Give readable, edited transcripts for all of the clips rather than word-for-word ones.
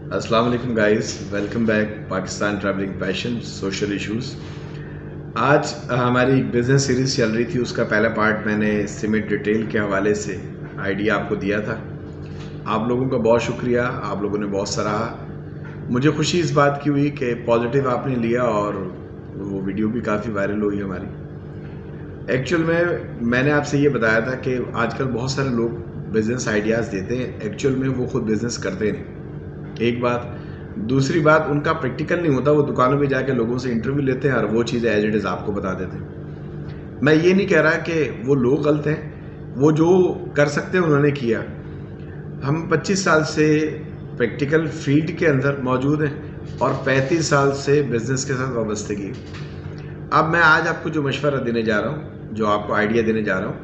अस्सलाम वालेकुम guys, welcome back Pakistan travelling passion social issues. आज हमारी एक बिज़नेस सीरीज़ चल रही थी, उसका पहला पार्ट मैंने सीमेंट रिटेल के हवाले से आइडिया आपको दिया था। आप लोगों का बहुत शुक्रिया, आप लोगों ने बहुत सराहा। मुझे खुशी इस बात की हुई कि पॉजिटिव आपने लिया और वो वीडियो भी काफ़ी वायरल हुई हमारी। एक्चुअल में मैंने आपसे ये बताया था कि आजकल बहुत सारे लोग बिज़नेस आइडियाज़ देते हैं, एक्चुअल में वो खुद बिज़नेस करते नहीं। एक बात, दूसरी बात, उनका प्रैक्टिकल नहीं होता। वो दुकानों पे जाके लोगों से इंटरव्यू लेते हैं और वो चीज़ें एज इट इज़ आपको बता देते हैं। मैं ये नहीं कह रहा कि वो लोग गलत हैं, वो जो कर सकते हैं उन्होंने किया। हम 25 साल से प्रैक्टिकल फील्ड के अंदर मौजूद हैं और 35 साल से बिजनेस के साथ वाबस्तगी। अब मैं आज आपको जो मशवरा देने जा रहा हूँ, जो आपको आइडिया देने जा रहा हूँ,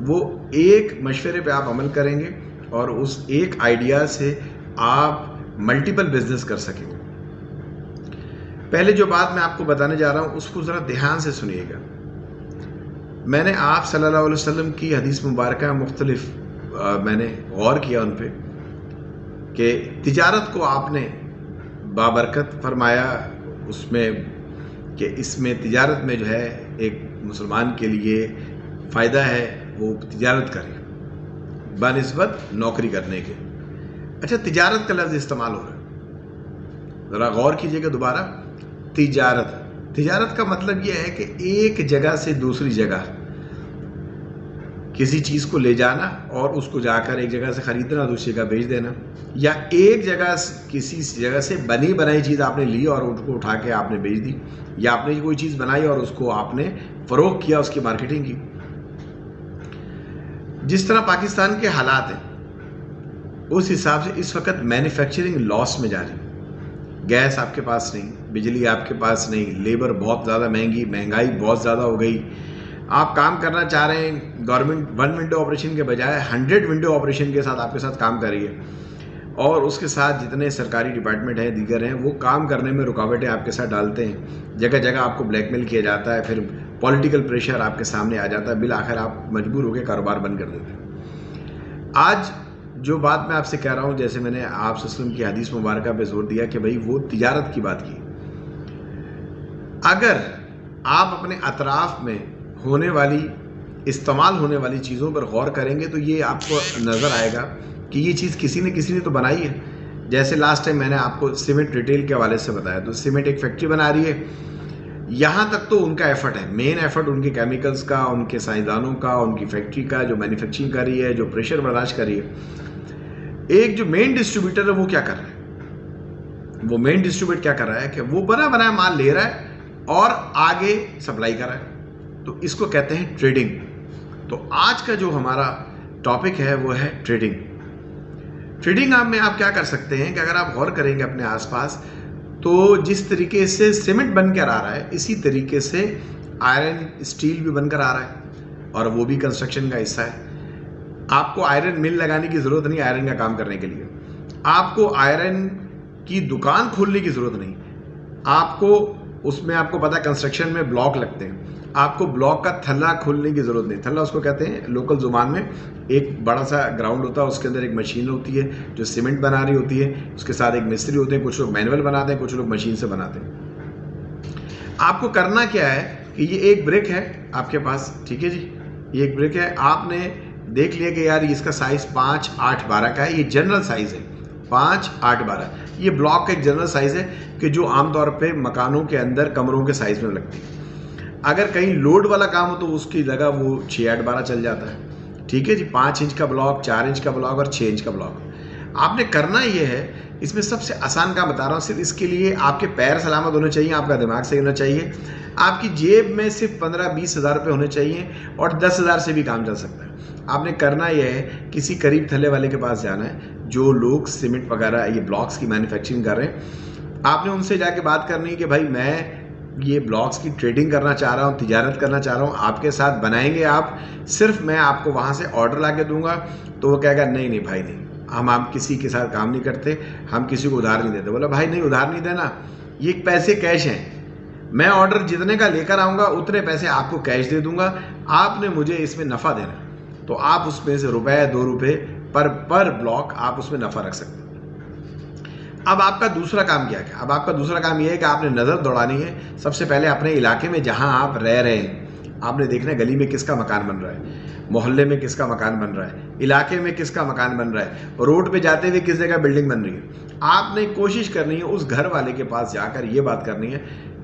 वो एक मशवरे पे आप अमल करेंगे और उस एक आइडिया से आप मल्टीपल बिजनेस कर सकेंगे। पहले जो बात मैं आपको बताने जा रहा हूं उसको जरा ध्यान से सुनिएगा। मैंने आप सल्लल्लाहु अलैहि वसल्लम की हदीस मुबारक मुख्तलिफ मैंने गौर किया उन पे कि तिजारत को आपने बाबरकत फरमाया, उसमें कि इसमें तिजारत में जो है एक मुसलमान के लिए फ़ायदा है वो तिजारत करे बनिस्बत नौकरी करने के। अच्छा, तिजारत का लफ्ज़ इस्तेमाल हो रहा है, ज़रा गौर कीजिएगा दोबारा। तिजारत, तिजारत का मतलब यह है कि एक जगह से दूसरी जगह किसी चीज़ को ले जाना और उसको जाकर एक जगह से ख़रीदना, दूसरी जगह बेच देना, या एक जगह किसी जगह से बनी बनाई चीज़ आपने ली और उसको उठा के आपने बेच दी, या आपने कोई चीज़ बनाई और उसको आपने फ़रोख्त किया, उसकी मार्केटिंग की। जिस तरह पाकिस्तान के हालात हैं उस हिसाब से इस वक्त मैन्युफैक्चरिंग लॉस में जा रही है। गैस आपके पास नहीं, बिजली आपके पास नहीं, लेबर बहुत ज़्यादा महंगी, महंगाई बहुत ज़्यादा हो गई। आप काम करना चाह रहे हैं, गवर्नमेंट 1 विंडो ऑपरेशन के बजाय 100 विंडो ऑपरेशन के साथ आपके साथ काम कर रही है और उसके साथ जितने सरकारी डिपार्टमेंट हैं दीगर हैं वो काम करने में रुकावटें आपके साथ डालते हैं। जगह जगह आपको ब्लैकमेल किया जाता है, फिर पॉलिटिकल प्रेशर आपके सामने आ जाता है, बिल आखिर आप मजबूर होकर कारोबार बंद कर देते हैं। आज जो बात मैं आपसे कह रहा हूं, जैसे मैंने आप सल्लल्लाहु अलैहि वसल्लम की हदीस मुबारक पे जोर दिया कि भाई वो तिजारत की बात की। अगर आप अपने अतराफ में होने वाली, इस्तेमाल होने वाली चीज़ों पर गौर करेंगे तो ये आपको नज़र आएगा कि ये चीज़ किसी ने तो बनाई है। जैसे लास्ट टाइम मैंने आपको सीमेंट रिटेल के हवाले से बताया, तो सीमेंट एक फैक्ट्री बना रही है, यहाँ तक तो उनका एफर्ट है, मेन एफर्ट उनके केमिकल्स का, उनके साइंसदानों का, उनकी फैक्ट्री का जो मैन्युफैक्चरिंग कर रही है, जो प्रेशर बर्दाश्त कर रही है। एक जो मेन डिस्ट्रीब्यूटर है वो क्या कर रहा है, वो मेन डिस्ट्रीब्यूटर क्या कर रहा है कि वो बना बनाया माल ले रहा है और आगे सप्लाई कर रहा है, तो इसको कहते हैं ट्रेडिंग। तो आज का जो हमारा टॉपिक है वो है ट्रेडिंग। ट्रेडिंग में आप क्या कर सकते हैं कि अगर आप गौर करेंगे अपने आसपास, तो जिस तरीके से सीमेंट बनकर आ रहा है इसी तरीके से आयरन स्टील भी बनकर आ रहा है और वो भी कंस्ट्रक्शन का हिस्सा है। आपको आयरन मिल लगाने की ज़रूरत नहीं आयरन का काम करने के लिए, आपको आयरन की दुकान खोलने की ज़रूरत नहीं, आपको उसमें, आपको पता है कंस्ट्रक्शन में ब्लॉक लगते हैं, आपको ब्लॉक का थल्ला खोलने की ज़रूरत नहीं। थल्ला उसको कहते हैं लोकल ज़ुबान में, एक बड़ा सा ग्राउंड होता है, उसके अंदर एक मशीन होती है जो सीमेंट बना रही होती है, उसके साथ एक मिस्त्री होते हैं, कुछ लोग मैनुअल बनाते हैं, कुछ लोग मशीन से बनाते हैं। आपको करना क्या है कि ये एक ब्रिक है आपके पास, ठीक है जी, ये एक ब्रिक है, आपने देख लिया कि यार इसका साइज 5, 8, 12 का है, ये जनरल साइज है 5, 8, 12। ये ब्लॉक का एक जनरल साइज है कि जो आमतौर पे मकानों के अंदर कमरों के साइज में लगती है। अगर कहीं लोड वाला काम हो तो उसकी जगह वो 6, 8, 12 चल जाता है, ठीक है जी। 5 इंच का ब्लॉक, 4 इंच का ब्लॉक और 6 इंच का ब्लॉक। आपने करना ये है, इसमें सबसे आसान काम बता रहा हूँ, सिर्फ इसके लिए आपके पैर सलामत होने चाहिए, आपका दिमाग सही होना चाहिए, आपकी जेब में सिर्फ 15-20 हज़ार रुपये होने चाहिए और 10 हज़ार से भी काम चल सकता है। आपने करना यह है, किसी करीब थल्ले वाले के पास जाना है, जो लोग सीमेंट वगैरह ये ब्लॉक्स की मैन्युफैक्चरिंग कर रहे हैं। आपने उनसे जाके बात करनी है कि भाई मैं ये ब्लॉक्स की ट्रेडिंग करना चाह रहा हूँ, तिजारत करना चाह रहा हूँ, आपके साथ बनाएंगे आप, सिर्फ मैं आपको वहाँ से ऑर्डर ला के दूंगा। तो वो कहेगा नहीं नहीं भाई नहीं, हम किसी के साथ काम नहीं करते, हम किसी को उधार नहीं देते। बोला भाई नहीं, उधार नहीं देना, ये पैसे कैश हैं, मैं ऑर्डर जितने का लेकर आऊँगा उतने पैसे आपको कैश दे दूंगा, आपने मुझे इसमें नफ़ा देना। तो आप उसमें से ₹1, ₹2 पर ब्लॉक आप उसमें नफ़ा रख सकते हैं। अब आपका दूसरा काम क्या है? अब आपका दूसरा काम यह है कि आपने नज़र दौड़ानी है सबसे पहले अपने इलाके में जहां आप रह रहे हैं। आपने देखना है गली में किसका मकान बन रहा है, मोहल्ले में किसका मकान बन रहा है, इलाके में किसका मकान बन रहा है, रोड पे जाते हुए किस जगह बिल्डिंग बन रही है। आपने कोशिश करनी है उस घर वाले के पास जाकर ये बात करनी है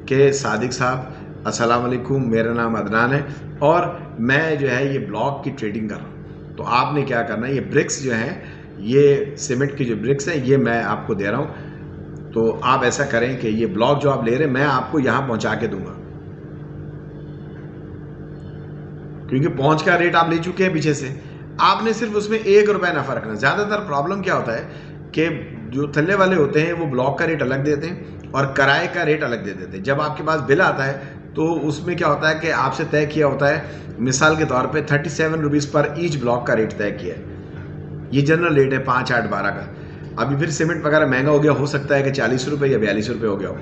कि सादिक साहब अस्सलाम वालेकुम, मेरा नाम अदनान है और मैं जो है ये ब्लॉक की ट्रेडिंग कर रहा हूँ। तो आपने क्या करना है, ये ब्रिक्स जो हैं, ये सीमेंट की जो ब्रिक्स हैं, ये मैं आपको दे रहा हूँ। तो आप ऐसा करें कि ये ब्लॉक जो आप ले रहे हैं मैं आपको यहाँ पहुँचा के दूंगा, क्योंकि पहुँच का रेट आप ले चुके हैं पीछे से। आपने सिर्फ उसमें 1 रुपया नफा रखना। ज़्यादातर प्रॉब्लम क्या होता है कि जो थल्ले वाले होते हैं वो ब्लॉक का रेट अलग देते हैं और किराए का रेट अलग दे देते हैं। जब आपके पास बिल आता है तो उसमें क्या होता है कि आपसे तय किया होता है, मिसाल के तौर पे 37 रुपीज़ पर ईच ब्लॉक का रेट तय किया है। ये जनरल रेट है 5, 8, 12 का। अभी फिर सीमेंट वगैरह महंगा हो गया, हो सकता है कि 40 रुपये या 42 रुपये हो गया हो।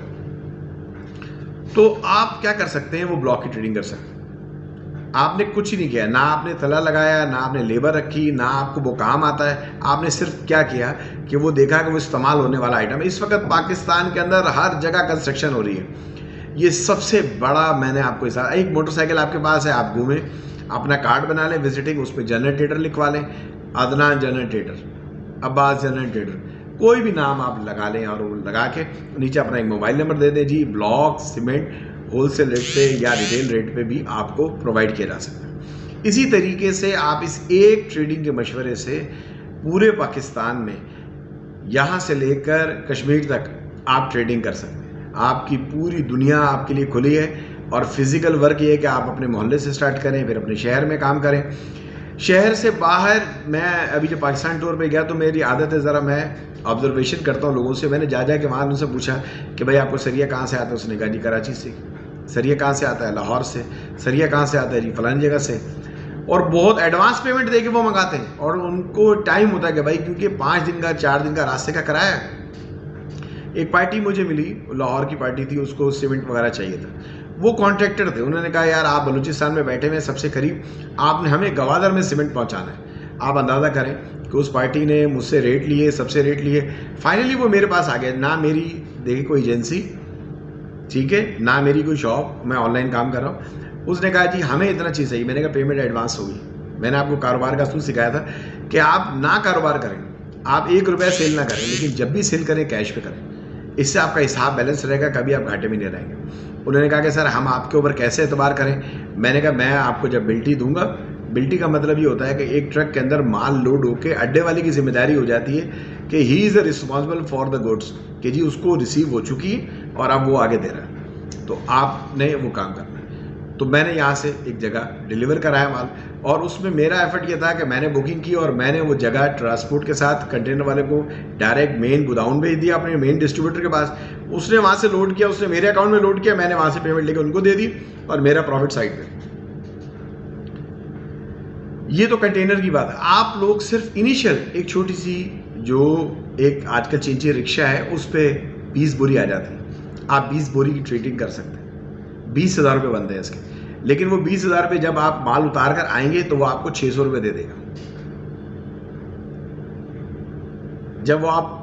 तो आप क्या कर सकते हैं, वो ब्लॉक की ट्रेडिंग कर सकते हैं। आपने कुछ ही नहीं किया, ना आपने तला लगाया, ना आपने लेबर रखी, ना आपको वो काम आता है। आपने सिर्फ क्या किया कि वो देखा कि वो इस्तेमाल होने वाला आइटम है। इस वक्त पाकिस्तान के अंदर हर जगह कंस्ट्रक्शन हो रही है। ये सबसे बड़ा मैंने आपको एक मोटरसाइकिल आपके पास है, आप घूमें, अपना कार्ड बना लें विजिटिंग, उस पर जनरल लिखवा लें, Adnan general trader, Abbas general trader, कोई भी नाम आप लगा लें और वो लगा के नीचे अपना एक मोबाइल नंबर दे दें। जी, ब्लॉक सीमेंट होलसेल रेट पे या रिटेल रेट पे भी आपको प्रोवाइड किया जा सकता है। इसी तरीके से आप इस एक ट्रेडिंग के मशवरे से पूरे पाकिस्तान में यहाँ से लेकर कश्मीर तक आप ट्रेडिंग कर सकते हैं। आपकी पूरी दुनिया आपके लिए खुली है। और फिजिकल वर्क ये है कि आप अपने मोहल्ले से स्टार्ट करें, फिर अपने शहर में काम करें। शहर से बाहर मैं अभी जब पाकिस्तान टूर पे गया तो मेरी आदत है, ज़रा मैं ऑब्जर्वेशन करता हूँ लोगों से। मैंने जा के वहाँ उनसे पूछा कि भाई आपको सरिया कहाँ से आता है? उसने कहा जी कराची से। सरिया कहाँ से आता है? लाहौर से। सरिया कहाँ से आता है? जी फलानी जगह से। और बहुत एडवांस पेमेंट दे के वो मंगाते हैं और उनको टाइम होता है कि भाई क्योंकि 5 दिन का 4 दिन का रास्ते का किराया है। एक पार्टी मुझे मिली, लाहौर की पार्टी थी, उसको सीमेंट वगैरह चाहिए था। वो कॉन्ट्रैक्टर थे। उन्होंने कहा यार आप बलूचिस्तान में बैठे हुए सबसे करीब, आपने हमें गवादर में सीमेंट पहुंचाना है। आप अंदाज़ा करें कि उस पार्टी ने मुझसे रेट लिए, सबसे रेट लिए। फाइनली वो मेरे पास आ गया। ना मेरी देखिए कोई एजेंसी, ठीक है, ना मेरी कोई शॉप, मैं ऑनलाइन काम कर रहा हूँ। उसने कहा जी हमें इतना चीज़ चाहिए। मैंने कहा पेमेंट एडवांस होगी। मैंने आपको कारोबार का असूल सिखाया था कि आप ना कारोबार करें, आप 1 रुपया सेल ना करें, लेकिन जब भी सेल करें कैश पे करें। इससे आपका हिसाब बैलेंस रहेगा, कभी आप घाटे में नहीं रहेंगे। उन्होंने कहा कि सर हम आपके ऊपर कैसे एतबार करें? मैंने कहा मैं आपको जब बिल्टी दूंगा, बिल्टी का मतलब ये होता है कि एक ट्रक के अंदर माल लोड होकर अड्डे वाले की जिम्मेदारी हो जाती है कि he is responsible for the goods, कि जी उसको रिसीव हो चुकी है और अब वो आगे दे रहा है, तो आपने वो काम करना है। तो मैंने यहाँ से एक जगह डिलीवर कराया माल और उसमें मेरा एफर्ट ये था कि मैंने बुकिंग की और मैंने वो जगह ट्रांसपोर्ट के साथ कंटेनर वाले को डायरेक्ट मेन गोदाउन भेज दिया, अपने मेन डिस्ट्रीब्यूटर के पास। उसने वहाँ से लोड किया, उसने मेरे अकाउंट में लोड किया, मैंने वहाँ से पेमेंट लेके उनको दे दी और मेरा प्रॉफिट साइड पे। ये तो कंटेनर की बात है। आप लोग सिर्फ इनिशियल एक छोटी सी जो एक आजकल चिंची रिक्शा है उस पर 20 बोरी आ जाती है, आप 20 बोरी की ट्रेडिंग कर सकते हैं। 20,000 रुपये बनते हैं इसके, लेकिन वो 20,000 रुपये जब आप माल उतार कर आएंगे तो वो आपको 600 रुपये दे देगा। जब वो आप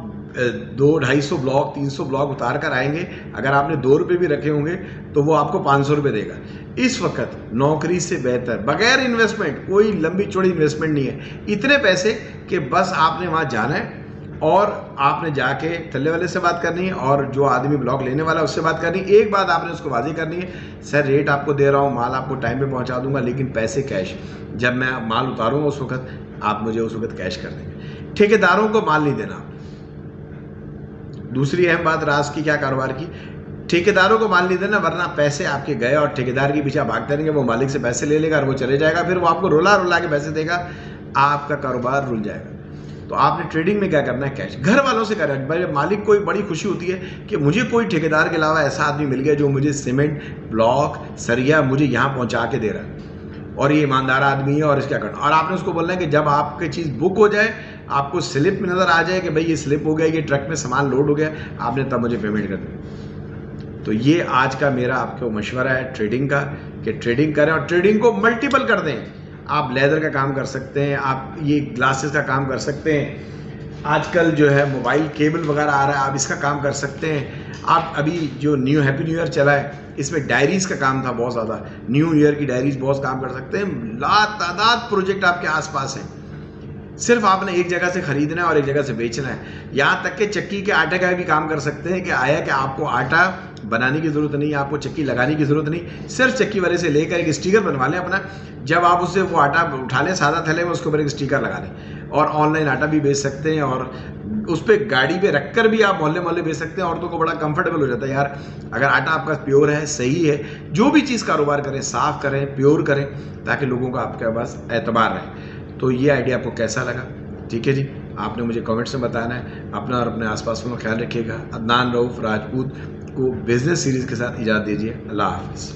200-250 ब्लॉक 300 ब्लॉक उतार कर आएंगे, अगर आपने 2 रुपये भी रखे होंगे तो वो आपको 500 रुपये देगा। इस वक्त नौकरी से बेहतर, बगैर इन्वेस्टमेंट, कोई लंबी चौड़ी इन्वेस्टमेंट नहीं है, इतने पैसे कि बस आपने वहाँ जाना है और आपने जाके थल्ले वाले से बात करनी है और जो आदमी ब्लॉक लेने वाला है उससे बात करनी है। एक बात आपने उसको वाज़ेह करनी है, सर रेट आपको दे रहा हूँ, माल आपको टाइम पे पहुँचा दूंगा, लेकिन पैसे कैश, जब मैं माल उतारूंगा उस वक्त आप मुझे उस वक्त कैश कर देंगे। ठेकेदारों को माल नहीं देना। दूसरी अहम बात राज की, क्या कारोबार की, ठेकेदारों को माल नहीं देना, वरना पैसे आपके गए और ठेकेदार के पीछे भागते रहेंगे, वो मालिक से पैसे ले लेगा और वो चले जाएगा, फिर वो आपको रुला रुला के पैसे देगा, आपका कारोबार रुल जाएगा। तो आपने ट्रेडिंग में क्या करना है, कैश घर वालों से करें। भाई मालिक को बड़ी खुशी होती है कि मुझे कोई ठेकेदार के अलावा ऐसा आदमी मिल गया जो मुझे सीमेंट, ब्लॉक, सरिया मुझे यहाँ पहुँचा के दे रहा है और ये ईमानदार आदमी है और इसका करना। और आपने उसको बोलना है कि जब आपकी चीज़ बुक हो जाए, आपको स्लिप में नज़र आ जाए कि भाई ये स्लिप हो गया, ये ट्रक में सामान लोड हो गया, आपने तब मुझे पेमेंट कर दी। तो ये आज का मेरा आपको मशवरा है ट्रेडिंग का, कि ट्रेडिंग करें और ट्रेडिंग को मल्टीपल कर दें। आप लेदर का काम कर सकते हैं, आप ये ग्लासेस का काम कर सकते हैं, आजकल जो है मोबाइल केबल वगैरह आ रहा है, आप इसका काम कर सकते हैं। आप अभी जो हैप्पी न्यू ईयर चला है, इसमें डायरीज़ का काम था बहुत ज़्यादा, न्यू ईयर की डायरीज़ बहुत काम कर सकते हैं। लातादाद प्रोजेक्ट आपके आसपास हैं, सिर्फ आपने एक जगह से खरीदना है और एक जगह से बेचना है। यहाँ तक कि चक्की के आटे का भी काम कर सकते हैं कि आया कि आपको आटा बनाने की ज़रूरत नहीं है, आपको चक्की लगाने की ज़रूरत नहीं, सिर्फ चक्की वाले से लेकर एक स्टिकर बनवा लें अपना। जब आप उससे वो आटा उठा लें सादा थैले में, उसके ऊपर एक स्टिकर लगा लें। और ऑनलाइन आटा भी बेच सकते हैं और उस पर गाड़ी पे रख कर भी आप मोहल्ले मोहल्ले बेच सकते हैं। औरतों को बड़ा कंफर्टेबल हो जाता है यार, अगर आटा आपका प्योर है, सही है। जो भी चीज़ कारोबार करें, साफ़ करें, प्योर करें, ताकि लोगों का आपके पास एतबार रहे। तो ये आइडिया आपको कैसा लगा? ठीक है जी, आपने मुझे कमेंट्स में बताना है। अपना और अपने आसपास का ख्याल रखिएगा। अदनान रऊफ राजपूत को बिजनेस सीरीज़ के साथ इजाज़त दीजिए। अल्लाह हाफ़िज़।